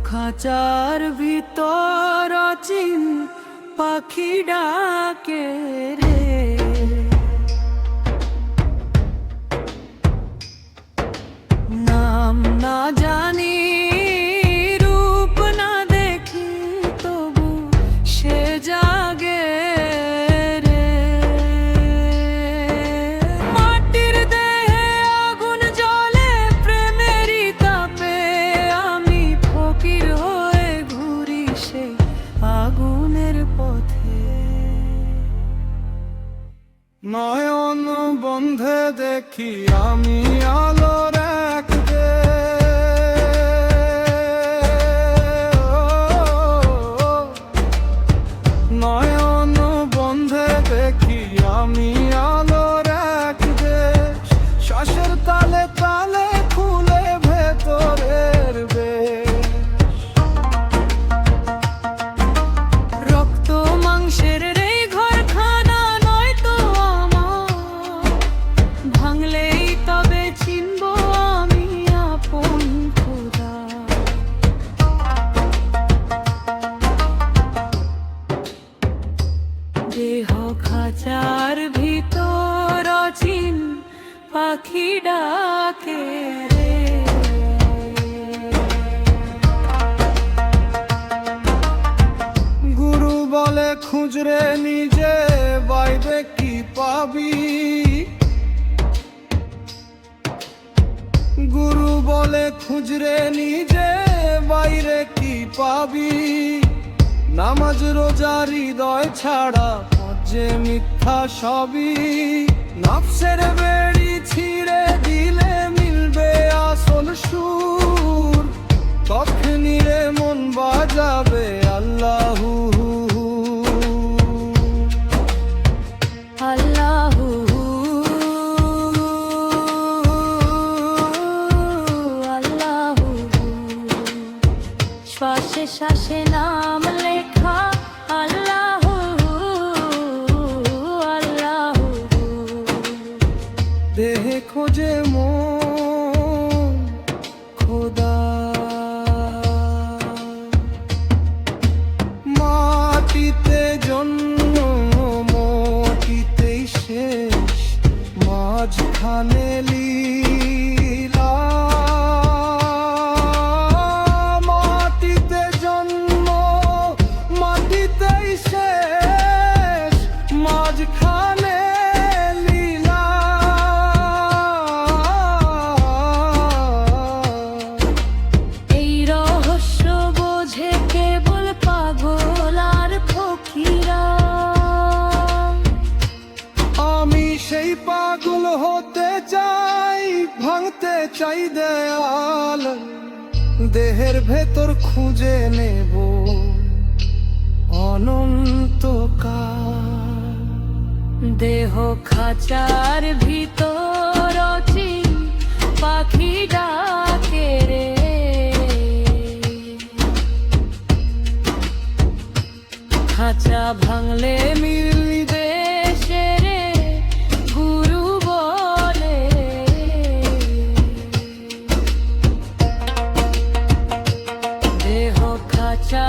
খাঁচার ভিতর অচিন পাখি ডাকে রে। নাম না জানি রূপ না দেখি তবু সে জাগে রে। মাটির দেহে আগুন জ্বলে প্রেমেরই তাপে আমি ফকির হয়ে ঘুরি সেই আগুনের পথে। নয়ন বন্ধে দেখি আমি আলোর এক নয়ন বন্ধে দেখি আমি আলোর এক দেশ। শ্বাসের তালে তালে খুলে ভেতরের বেশ। রক্ত মাংসের রে ঘরখানা নয় তো আমার, ভাঙলেই তবে চিনব আমি আপন খোদা। দেহ খাঁচার ভিতর অচিন পাখি ডাকে রে। গুরু বলে খুঁজরে নিজে বাইরে কি পাবি। গুরু বলে খুঁজরে নিজে বাইরে কি পাবি। নামাজ রোজা হৃদয় ছাড়া যে মিথ্যা সবই। নফসের বেড়ি ছিঁড়ে দিলে মিলবে আসল সুর। তখনই রে মন বাজাবে আল্লাহু আল্লাহু আল্লাহু। শ্বাসে শ্বাসে নাম লেখা আল্লাহু আল্লাহু। দেহে খোঁজে মন খোদা। মাটিতে জন্ম মাটিতেই শেষ, মাঝখানে লীলা। মাটিতে জন্ম মাটিতেই শেষ, মাঝখানে লীলা। এই রহস্য বোঝে কেবল পাগল আর ফকিরা। আমি সেই পাগল হতে চাই, ভাঙতে চাই দেয়াল। দেহের ভেতর খুঁজে নেব অনন্তকাল। দেহ খাঁচার ভিতর অচিন পাখি ডাকে রে। খাঁচা ভাঙলে মিলবে সে রে গুরু বলে। দেহ খাঁচা